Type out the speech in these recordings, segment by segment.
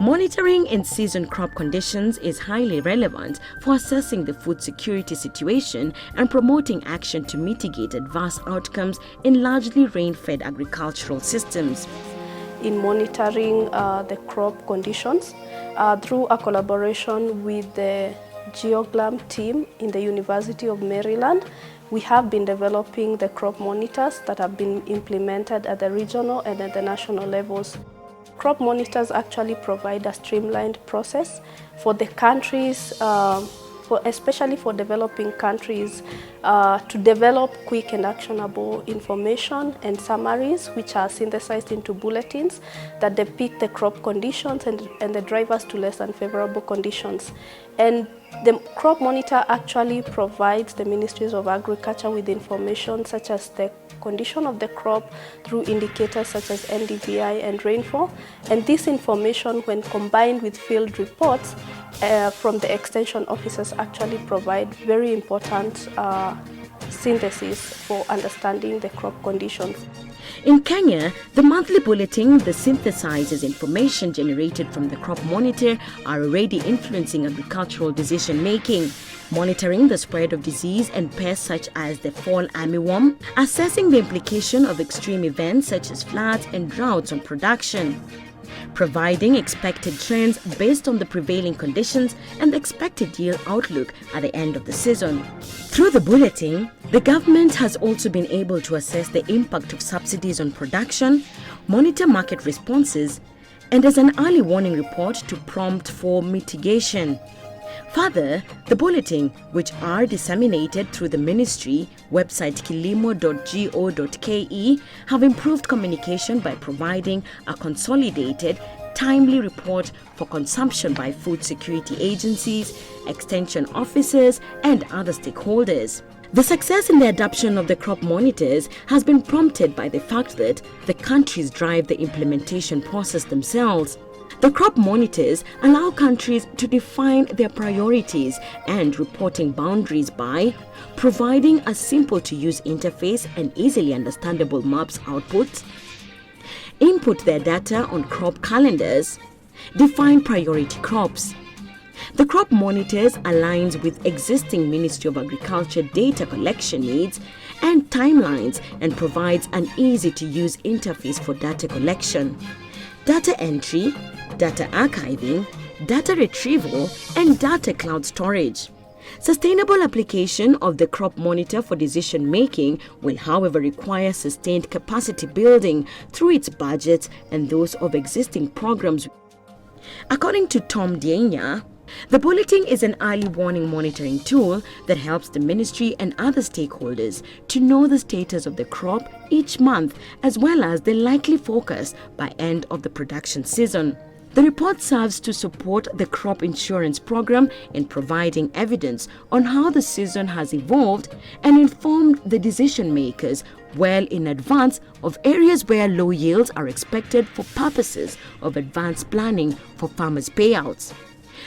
Monitoring in-season crop conditions is highly relevant for assessing the food security situation and promoting action to mitigate adverse outcomes in largely rain-fed agricultural systems. In monitoring the crop conditions through a collaboration with the GeoGlam team in the University of Maryland, we have been developing the crop monitors that have been implemented at the regional and at the national levels. Crop monitors actually provide a streamlined process for the countries, especially for developing countries, to develop quick and actionable information and summaries which are synthesized into bulletins that depict the crop conditions and the drivers to less unfavorable conditions. And the crop monitor actually provides the Ministries of Agriculture with information such as the condition of the crop through indicators such as NDVI and rainfall. And this information, when combined with field reports from the extension officers, actually provide very important synthesis for understanding the crop conditions. In Kenya, the monthly bulletin that synthesizes information generated from the crop monitor are already influencing agricultural decision-making, monitoring the spread of disease and pests such as the fall armyworm, assessing the implication of extreme events such as floods and droughts on production, providing expected trends based on the prevailing conditions and the expected yield outlook at the end of the season. Through the bulletin, the government has also been able to assess the impact of subsidies on production, monitor market responses, and as an early warning report to prompt for mitigation. Further, the bulletin, which are disseminated through the ministry website kilimo.go.ke, have improved communication by providing a consolidated, timely report for consumption by food security agencies, extension officers, and other stakeholders. The success in the adoption of the crop monitors has been prompted by the fact that the countries drive the implementation process themselves. The crop monitors allow countries to define their priorities and reporting boundaries by providing a simple-to-use interface and easily understandable maps output, input their data on crop calendars, define priority crops. The crop monitors aligns with existing Ministry of Agriculture data collection needs and timelines and provides an easy-to-use interface for data collection, data entry, data archiving, data retrieval, and data cloud storage. Sustainable application of the crop monitor for decision-making will, however, require sustained capacity building through its budgets and those of existing programs. According to Tom Dienya, the bulletin is an early warning monitoring tool that helps the ministry and other stakeholders to know the status of the crop each month as well as the likely focus by end of the production season. The report serves to support the crop insurance program in providing evidence on how the season has evolved and inform the decision makers well in advance of areas where low yields are expected for purposes of advanced planning for farmers' payouts.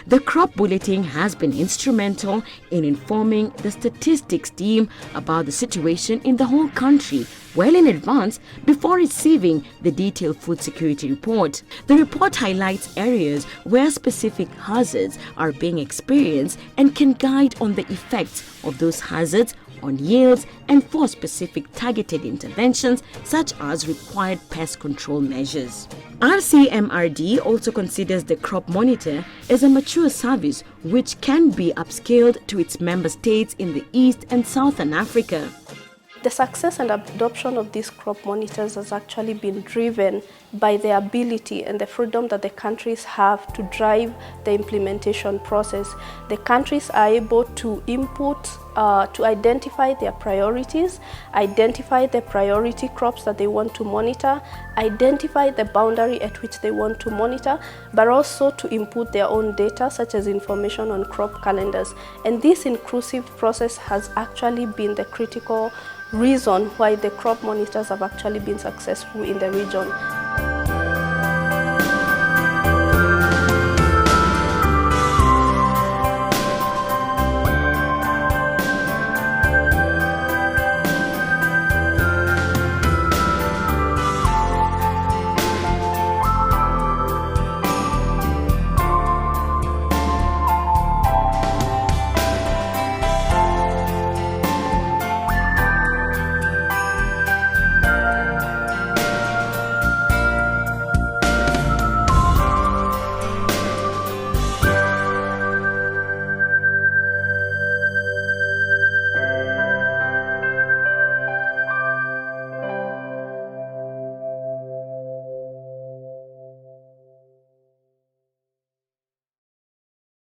The crop bulletin has been instrumental in informing the statistics team about the situation in the whole country well in advance before receiving the detailed food security report. The report highlights areas where specific hazards are being experienced and can guide on the effects of those hazards on yields and for specific targeted interventions such as required pest control measures. RCMRD also considers the crop monitor as a mature service which can be upscaled to its member states in the East and Southern Africa. The success and adoption of these crop monitors has actually been driven by the ability and the freedom that the countries have to drive the implementation process. The countries are able to input, to identify their priorities, identify the priority crops that they want to monitor, identify the boundary at which they want to monitor, but also to input their own data such as information on crop calendars. And this inclusive process has actually been the critical reason why the crop monitors have actually been successful in the region.